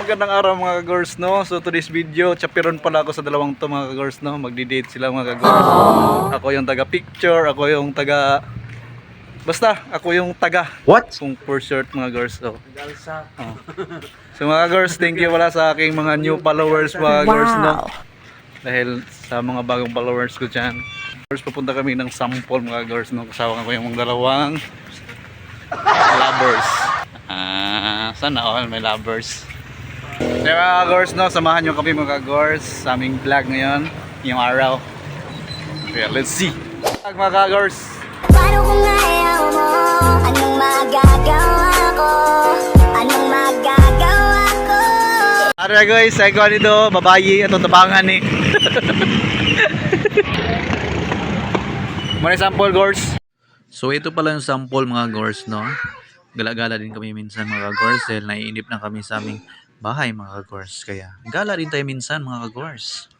Magandang araw mga ka-girls, no? So today's video, chaperon pala ako sa dalawang to mga ka-girls, no? Magdi-date sila mga ka-girls. Ako yung taga picture, ako yung taga basta, ako yung taga What? kung for short mga girls. So, so mga girls, thank you pala sa aking mga new followers mga girls, no? Dahil sa mga bagong followers ko dyan. First, papunta kami ng sample mga girls, no? Kasama ko yung mga dalawang lovers. Sana all may lovers. So mga girls, no? Samahan nyo kami mga girls sa aming vlog ngayon, yung araw. Okay, let's see. Mga girls. Paano kung ayaw mo? Anong magagawa ko? Anong magagawa ko? Alright guys, saya ko dito, babayi, ito tabangan ni. Muna sample girls. So ito pala yung sample mga girls, no? Gala-gala din kami minsan mga girls dahil naiinip na kami sa aming bahay mga girls. Kaya gala din tayo minsan mga girls.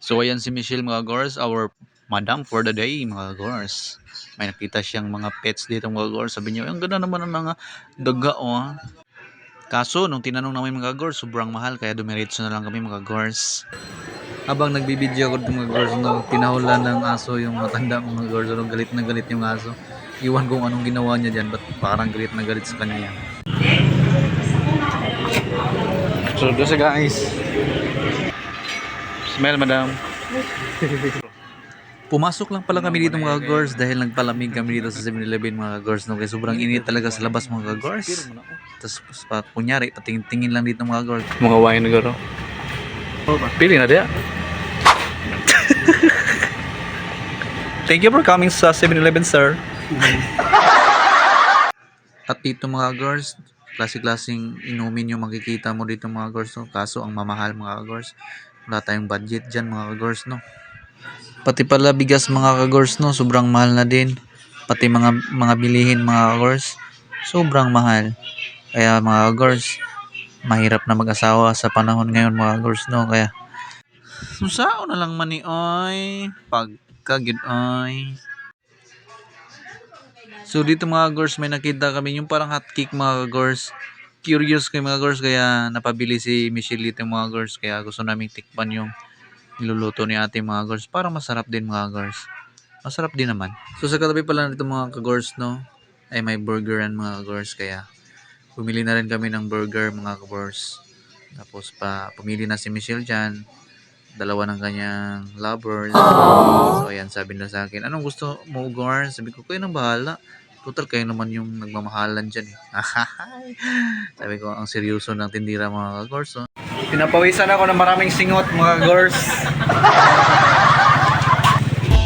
So ayan si Michelle mga girls, our madam for the day mga girls. May nakita siyang mga pets dito mga girls. Sabi niyo, ang ganda naman ng mga daga, oh. Kaso nung tinanong namin mga girls, sobrang mahal kaya dumiretso na lang kami mga girls. Habang nagbibideo ako ng mga girls, no, tinahulan ng aso yung matanda mga girls. No, galit na galit yung aso. Iwan kung anong ginawa niya dyan, ba't parang galit na galit sa kanya yan. So doon guys. Smell madam. Pumasok lang pala kami dito mga girls dahil nagpalamig kami dito sa 7-Eleven mga girls, no? Kaya sobrang init talaga sa labas mga girls. Tapos kunyari patingin-tingin lang dito mga girls. Mga wine na garo. Pili na dia. Thank you for coming sa 7-Eleven sir. At dito mga girls, klase-klaseng inumin yung makikita mo dito mga girls, no? Kaso ang mamahal mga girls. Wala tayong budget dyan mga girls, no? Pati pala bigas mga girls, no? Sobrang mahal na din. Pati mga bilihin mga girls, sobrang mahal. Kaya mga girls, mahirap na mag-asawa sa panahon ngayon mga girls, no? Kaya susao na lang mani oy, pagkagid oy. So dito mga girls, may nakita kami yung parang hot cake mga girls. Curious kayo mga girls, kaya napabili si Michelle dito mga girls. Kaya gusto namin tikpan yung niluluto ni ate mga girls. Parang masarap din mga girls. Masarap din naman. So sa katabi pala nito mga ka-girls, no, ay may burgeran mga girls. Kaya bumili na rin kami ng burger mga ka-girls. Tapos pumili na si Michelle dyan. Dalawa ng kanyang lovers. So ayan, sabi na sa akin, anong gusto mo girls? Sabi ko, kayo nang bahala. Total kayo naman yung nagmamahalan dyan eh. Sabi ko, ang seryoso ng tindira mga ka-girls. Oh. Pinapawisan ako ng maraming singot mga girls.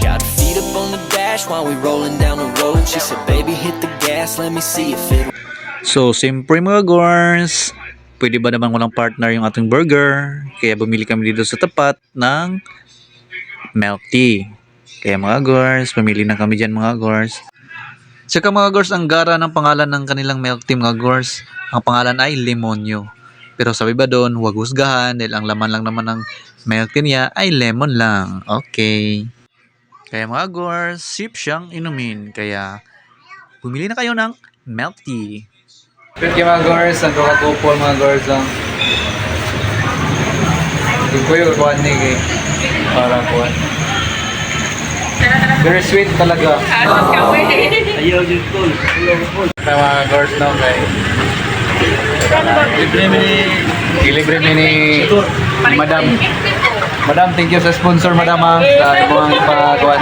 Got feet up on the dash while we rolling down the road. She said, baby, hit the gas, let me see if it. So, siyempre mga girls, pwede ba naman walang partner yung ating burger? Kaya bumili kami dito sa tapat ng milk tea. Kaya mga girls, pumili na kami dyan mga girls. Tsaka mga girls, ang gara ng pangalan ng kanilang milk tea mga girls. Ang pangalan ay Lemonyo. Pero sabi ba doon, huwag husgahan dahil ang laman lang naman ng milk tea niya ay lemon lang. Okay. Kaya mga girls, sip siyang inumin. Kaya bumili na kayo ng milk tea. Thank you mga girls, ang kakakupol mga girls lang. Yung ko yung kuhan ni kay para kuhan. Very sweet talaga. Ayaw yung cool. Kaya mga girls na kay libre ni Madam. Madam, thank you sa sponsor Madam ha, sa ibang pagkuhan.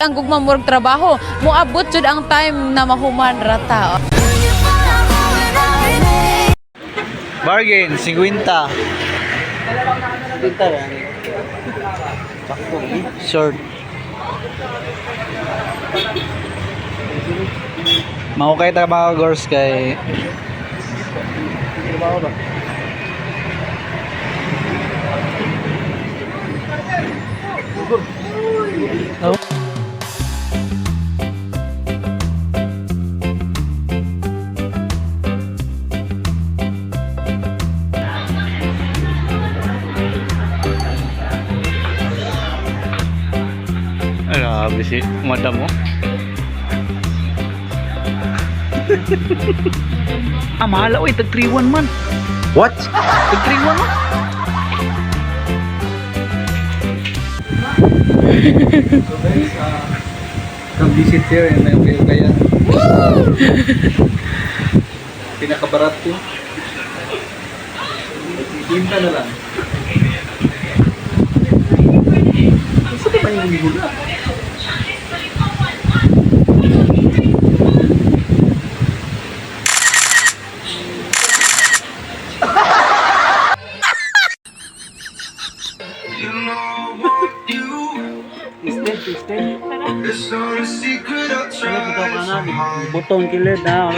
Ang gugmamurag trabaho, muabot jud ang time na mahuman rata. Bargain, 50. Short. Mahukay tayo mga girls kay oh. Grabe si madam mo. Mahal oy, tag 3-1 man. What? Tag 3-1 man. So guys, come visit here and kaya pinakabarat ko. Tinta na lang. Gusto ko ba yung hula? Butong kilid na.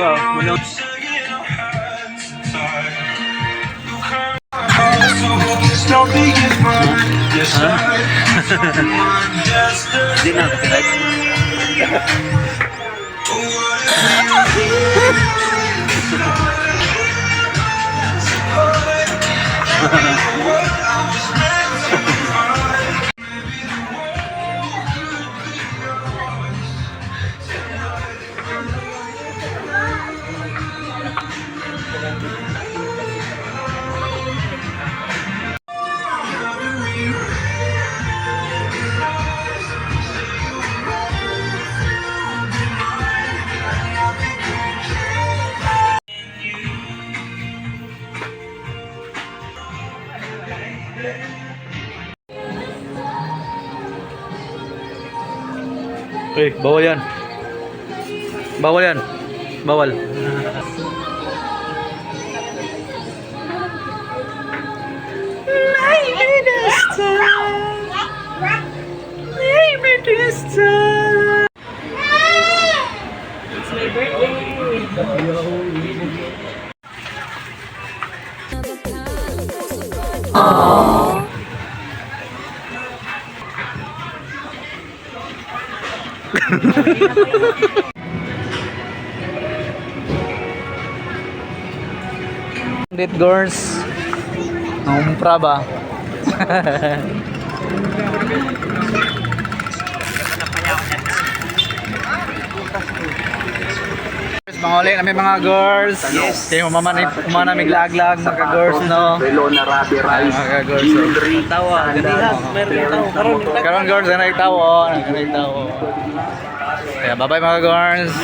Di na copyright. Bawal yan. Bawal yan. Bawal. Date girls. Nangumpra ba? Mga uli kami mga girls. Yes. Kaya umana miglag-lag mga girls no. Pelona Rabi Rice. Mga girls. Tawa. Karon girls na nagtawo. Kaya bye-bye mga girls.